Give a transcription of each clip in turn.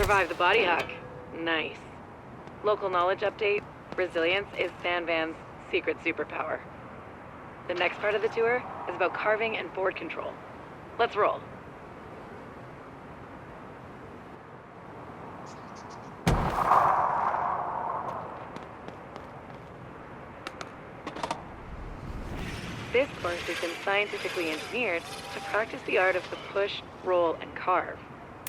Survive the body hack. Nice. Local knowledge update. Resilience is Sandvan's secret superpower. The next part of the tour is about carving and board control. Let's roll. This course has been scientifically engineered to practice the art of the push, roll, and carve.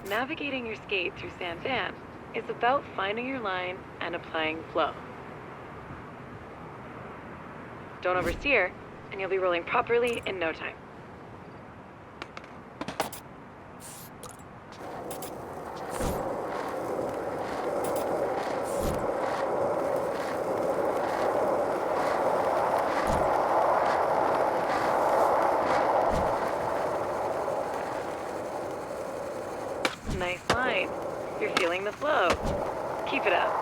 Navigating your skate through Sandvan is about finding your line and applying flow. Don't oversteer, and you'll be rolling properly in no time. Nice line. You're feeling the flow. Keep it up.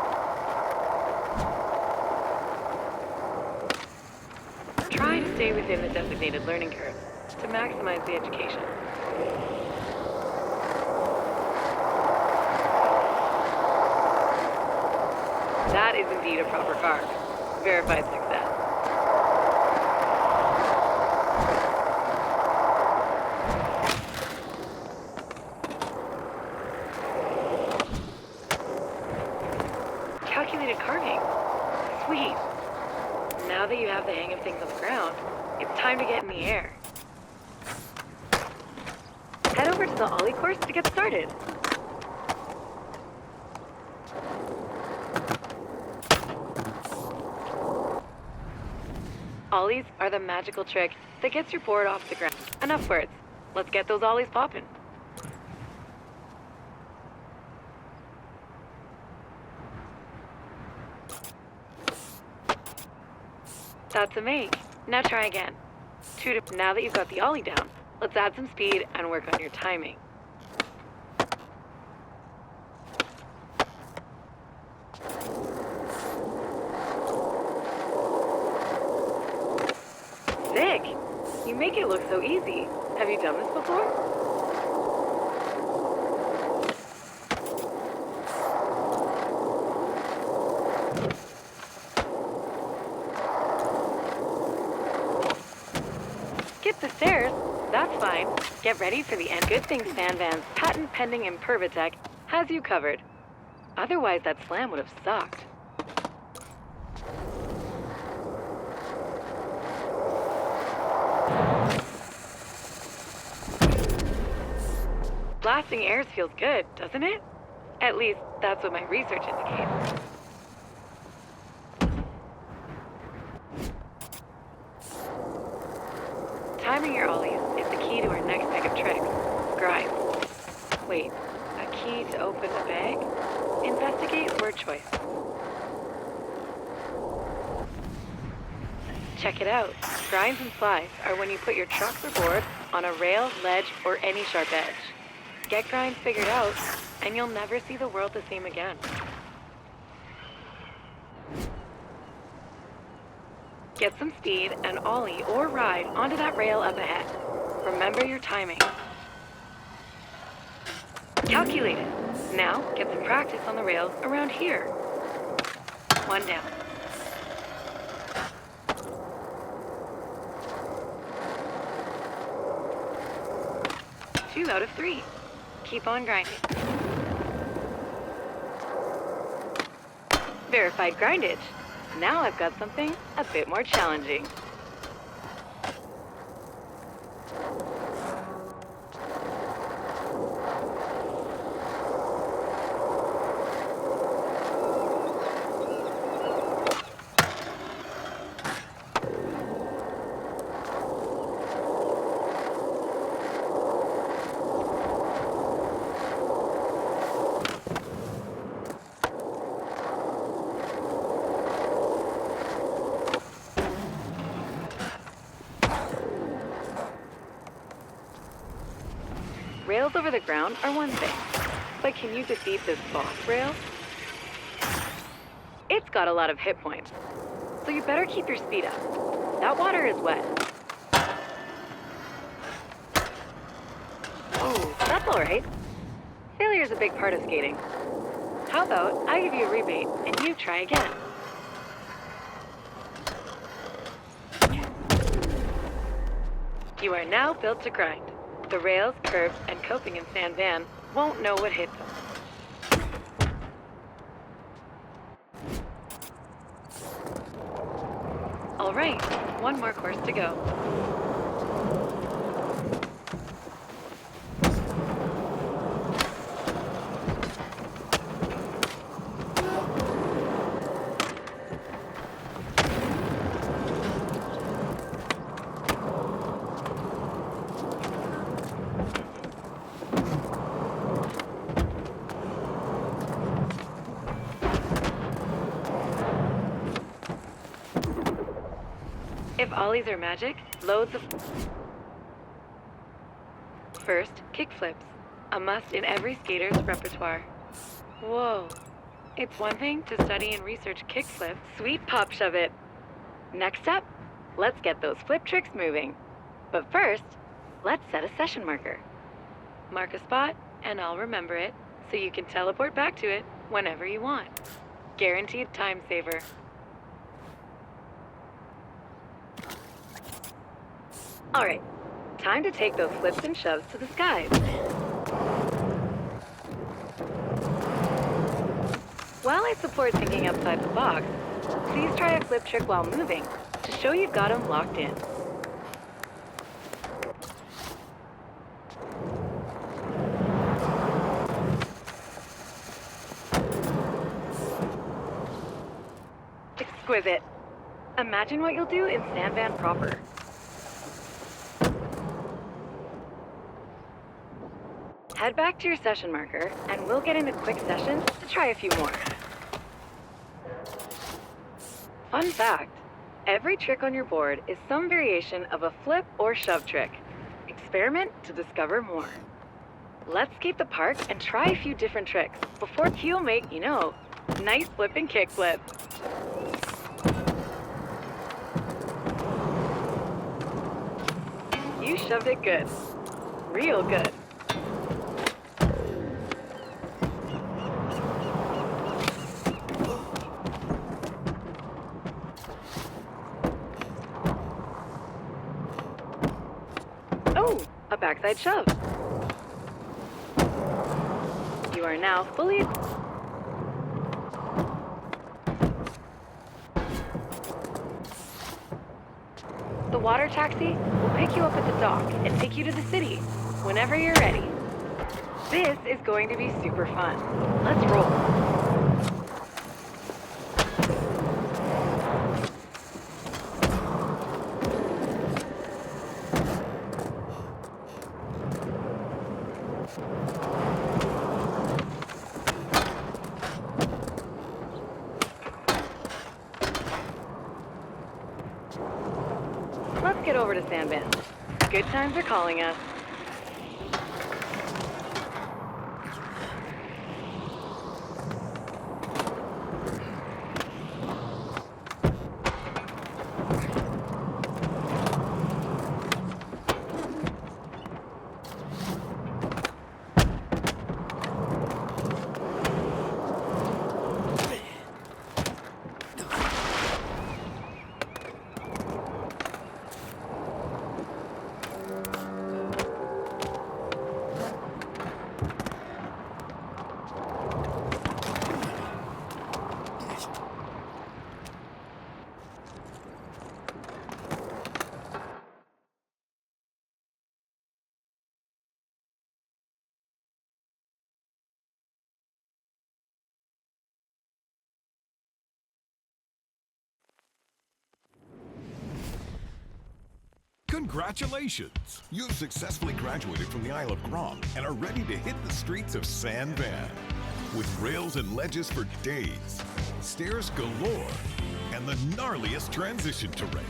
Try to stay within the designated learning curve to maximize the education. That is indeed a proper carve. Verified success. Calculated carving. Sweet. Now that you have the hang of things on the ground, it's time to get in the air. Head over to the Ollie course to get started. Ollies are the magical trick that gets your board off the ground. Enough words. Let's get those ollies popping. That's a make. Now try again. Now that you've got the ollie down, let's add some speed and work on your timing. Sick! You make it look so easy. Have you done this before? Skip the SERES. That's fine. Get ready for the end. Good thing Sandvan's patent-pending Impervatech has you covered. Otherwise, that slam would have sucked. Blasting airs feels good, doesn't it? At least, that's what my research indicates. Timing your ollies is the key to our next bag of tricks. Grind. Wait, a key to open a bag? Investigate word choice. Check it out. Grinds and slides are when you put your truck or board on a rail, ledge, or any sharp edge. Get grinds figured out, and you'll never see the world the same again. Get some speed and ollie or ride onto that rail up ahead. Remember your timing. Calculate it. Now, get some practice on the rails around here. One down. Two out of three. Keep on grinding. Verified grindage. Now I've got something a bit more challenging. Rails over the ground are one thing, but can you defeat this boss rail? It's got a lot of hit points, so you better keep your speed up. That water is wet. Oh, that's alright. Failure is a big part of skating. How about I give you a rebate and you try again? You are now built to grind. The rails, curbs, and coping in San Van won't know what hit them. All right, one more course to go. If ollies are magic, loads of... First, kickflips. A must in every skater's repertoire. Whoa. It's one thing to study and research kickflips. Sweet pop shove it. Next up, let's get those flip tricks moving. But first, let's set a session marker. Mark a spot, and I'll remember it, so you can teleport back to it whenever you want. Guaranteed time saver. Alright, time to take those flips and shoves to the skies. While I support thinking outside the box, please try a flip trick while moving to show you've got them locked in. Exquisite. Imagine what you'll do in San Van proper. Head back to your session marker, and we'll get in a quick session to try a few more. Fun fact, every trick on your board is some variation of a flip or shove trick. Experiment to discover more. Let's escape the park and try a few different tricks before you'll make, nice flip and kick flip. You shoved it good. Real good. Oh, a backside shove. You are now fully... The water taxi will pick you up at the dock and take you to the city whenever you're ready. This is going to be super fun. Let's roll. Let's get over to San Van. Good times are calling us. Congratulations! You've successfully graduated from the Isle of Grom and are ready to hit the streets of San Van. With rails and ledges for days, stairs galore, and the gnarliest transition terrain.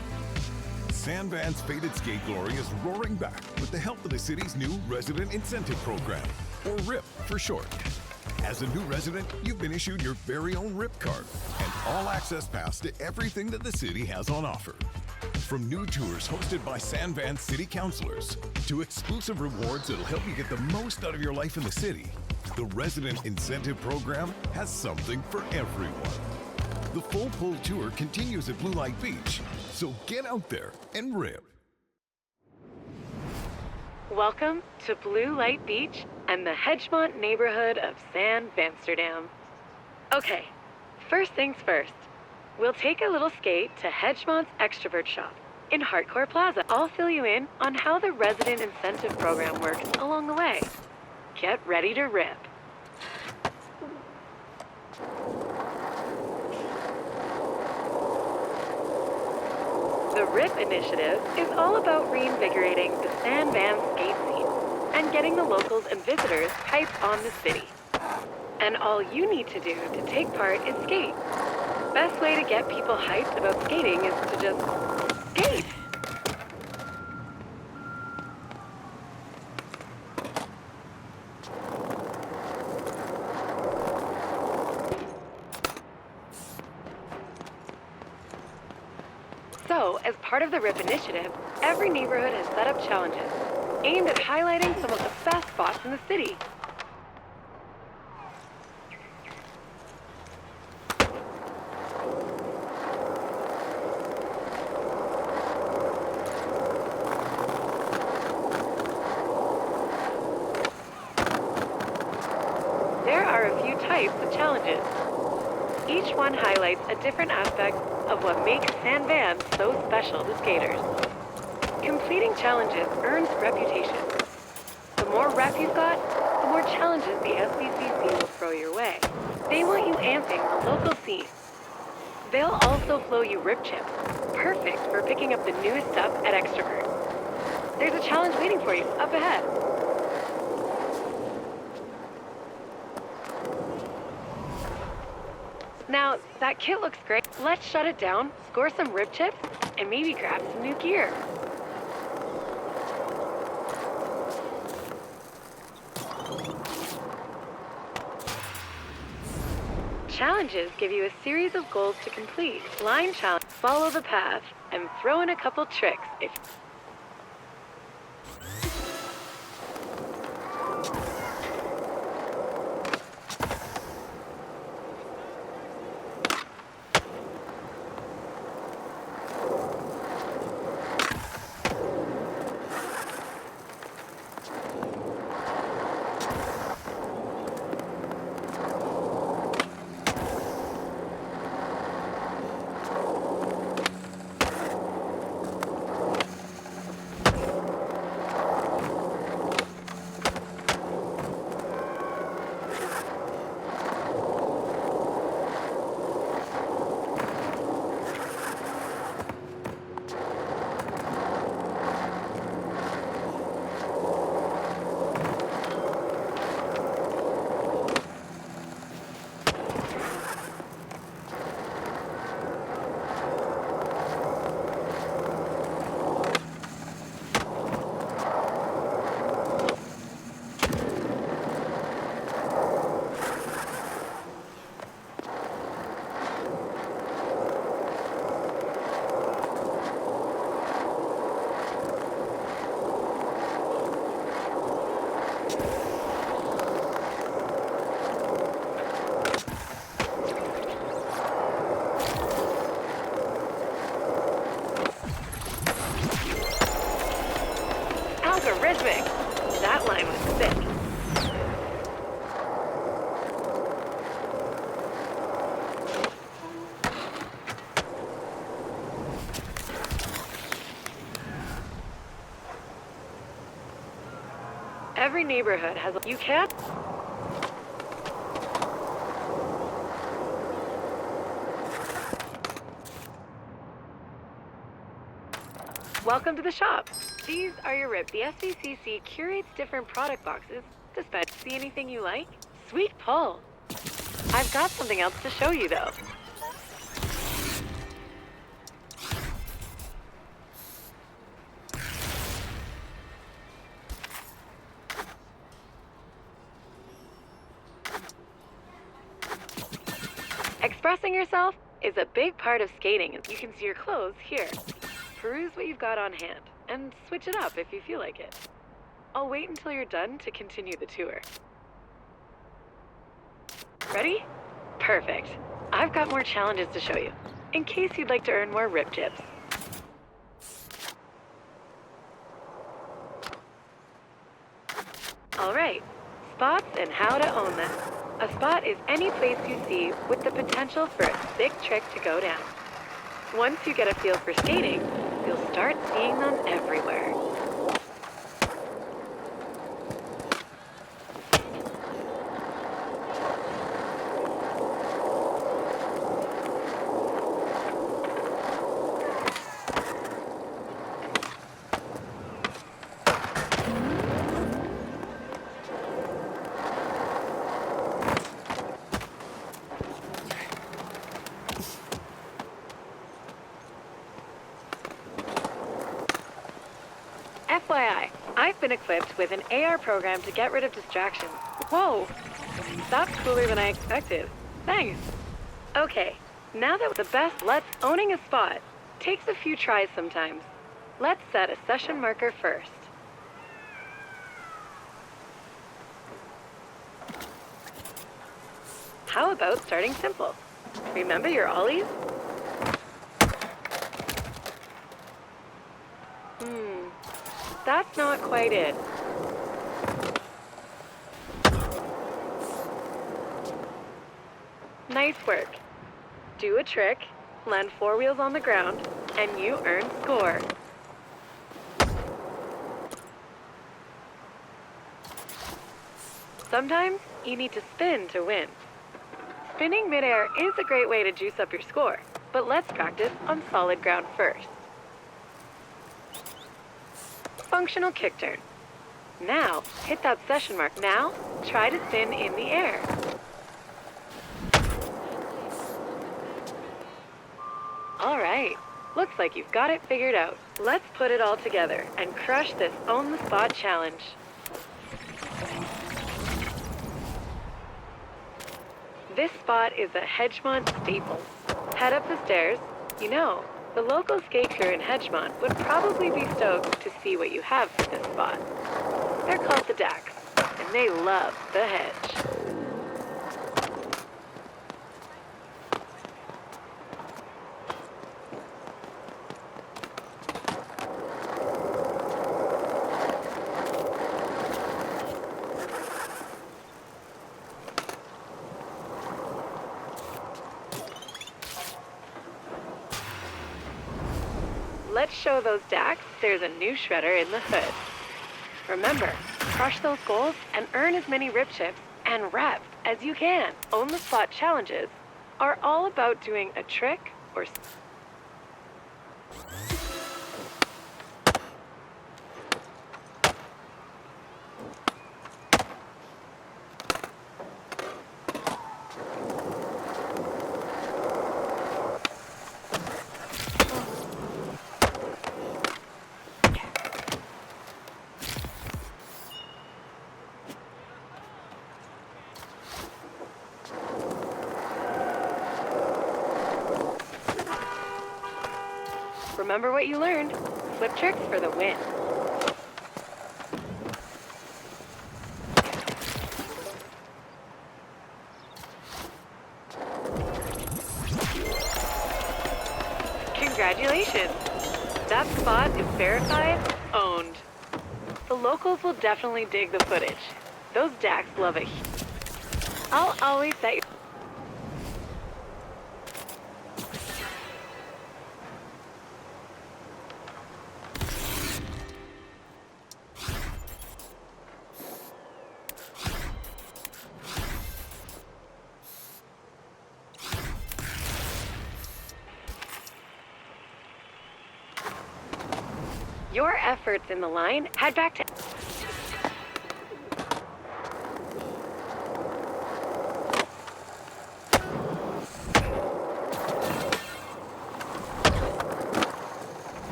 San Van's faded skate glory is roaring back with the help of the city's new Resident Incentive Program, or RIP for short. As a new resident, you've been issued your very own RIP card and all access pass to everything that the city has on offer. From new tours hosted by San Van city councilors to exclusive rewards that'll help you get the most out of your life in the city, The Resident Incentive Program has something for everyone. The full pull tour continues at Blue Light Beach, so get out there and rip. Welcome to Blue Light Beach and the Hedgemont neighborhood of San Amsterdam. Okay, first things first. We'll take a little skate to Hedgemont's Extrovert Shop in Hardcore Plaza. I'll fill you in on how the Resident Incentive Program works along the way. Get ready to rip. The RIP initiative is all about reinvigorating the San Van skate scene and getting the locals and visitors hyped on the city. And all you need to do to take part is skate. Best way to get people hyped about skating is to just skate. So, as part of the RIP initiative, every neighborhood has set up challenges aimed at highlighting some of the best spots in the city. There are a few types of challenges. Each one highlights a different aspect of what makes San Van so special to skaters. Completing challenges earns reputation. The more rep you've got, the more challenges the SBCC will throw your way. They want you amping the local scene. They'll also flow you rip chips, perfect for picking up the newest stuff at Extrovert. There's a challenge waiting for you up ahead. Now, that kit looks great. Let's shut it down, score some rip chips, and maybe grab some new gear. Challenges give you a series of goals to complete. Line challenge, follow the path, and throw in a couple tricks if algorithmic. That line was sick. Every neighborhood has a... You can't... Welcome to the shop. These are your RIP. The SCCC curates different product boxes to spec. See anything you like? Sweet pull. I've got something else to show you though. Expressing yourself is a big part of skating. You can see your clothes here. Peruse what you've got on hand, and switch it up if you feel like it. I'll wait until you're done to continue the tour. Ready? Perfect. I've got more challenges to show you, in case you'd like to earn more rip tips. Alright, spots and how to own them. A spot is any place you see with the potential for a sick trick to go down. Once you get a feel for skating, you'll start seeing them everywhere. FYI, I've been equipped with an AR program to get rid of distractions. Whoa! That's cooler than I expected. Thanks. Okay, now that we're the best, owning a spot takes a few tries sometimes. Let's set a session marker first. How about starting simple? Remember your ollies? That's not quite it. Nice work. Do a trick, land 4 wheels on the ground, and you earn score. Sometimes you need to spin to win. Spinning midair is a great way to juice up your score, but let's practice on solid ground first. Functional kick turn. Now, hit that session mark. Now, try to spin in the air. All right, looks like you've got it figured out. Let's put it all together and crush this Own the Spot challenge. This spot is a Hedgemont staple. Head up the stairs. You know, the local skate crew in Hedgemont would probably be stoked to see what you have for this spot. They're called the Dacks, and they love the hedge. Let's show those Dacks there's a new shredder in the hood. Remember, crush those goals and earn as many rip chips and reps as you can. Own the Spot challenges are all about doing a trick or remember what you learned. Flip tricks for the win. Congratulations! That spot is verified, owned. The locals will definitely dig the footage. Those Dacks love it. I'll always set you. Your efforts in the line, head back to...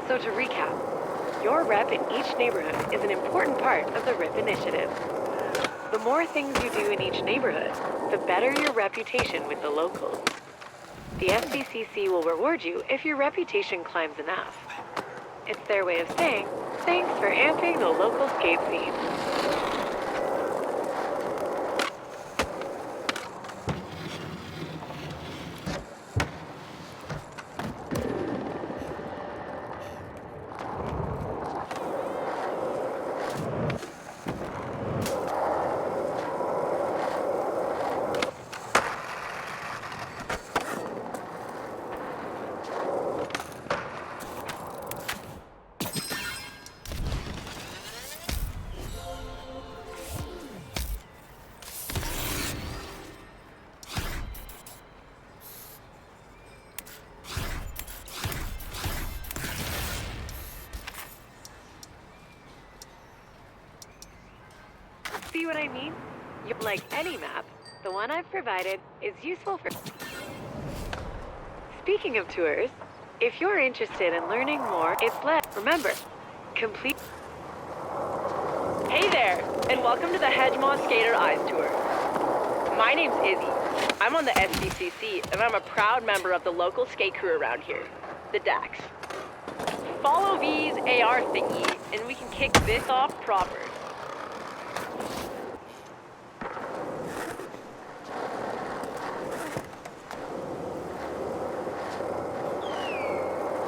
So to recap, your rep in each neighborhood is an important part of the RIP initiative. The more things you do in each neighborhood, the better your reputation with the locals. The SBCC will reward you if your reputation climbs enough. It's their way of saying, thanks for amping the local skate scene. See what I mean? Like any map, the one I've provided is useful for... Speaking of tours, if you're interested in learning more, remember, complete... Hey there, and welcome to the Hedgemont Skater Eyes Tour. My name's Izzy. I'm on the SBCC, and I'm a proud member of the local skate crew around here, the DAX. Follow V's AR thingy, and we can kick this off proper.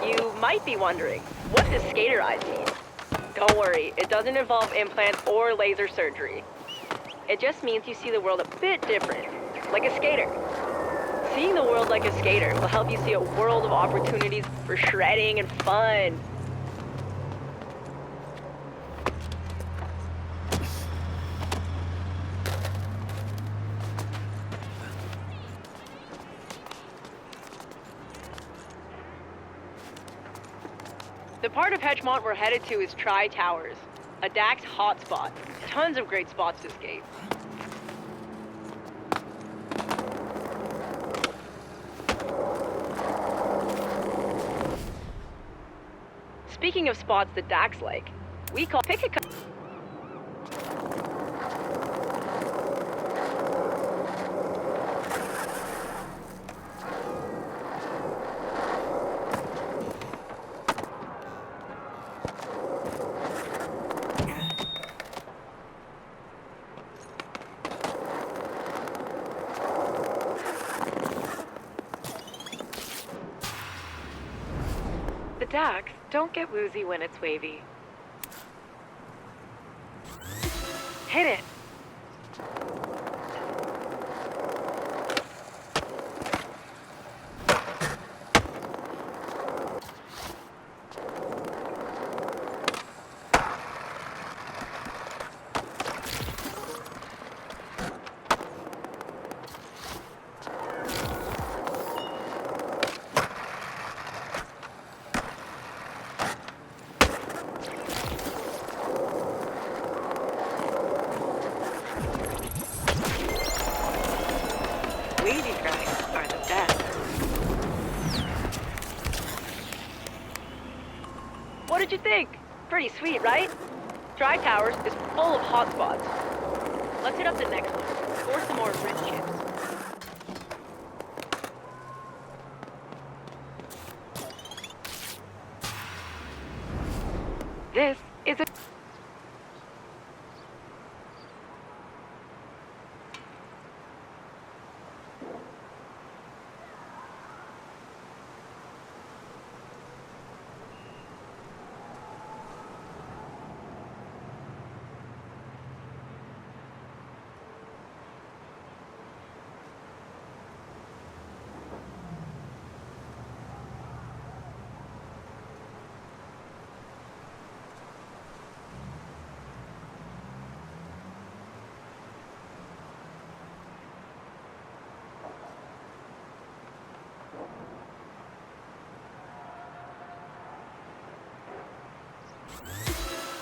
You might be wondering, what does skater eyes mean? Don't worry, it doesn't involve implants or laser surgery. It just means you see the world a bit different, like a skater. Seeing the world like a skater will help you see a world of opportunities for shredding and fun. The part of Hedgemont we're headed to is Tri-Towers, a DAX hotspot. Tons of great spots to skate. Speaking of spots the DAX like, we call pick a... The DAX don't get woozy when it's wavy. Hit it! Wavy grinds are the best. What did you think? Pretty sweet, right? Tri-Towers is full of hotspots. Let's hit up the next one. Score some more wrist chips. This is a...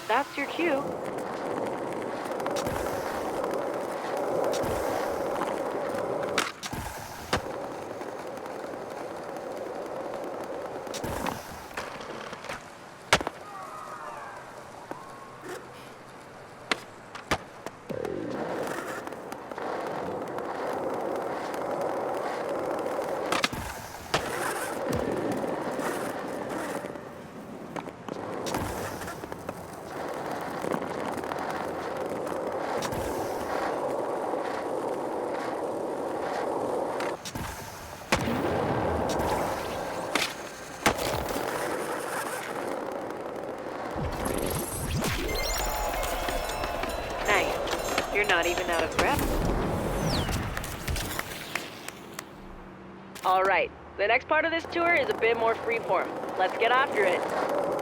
That's your cue. even out of breath. All right, the next part of this tour is a bit more freeform. Let's get after it.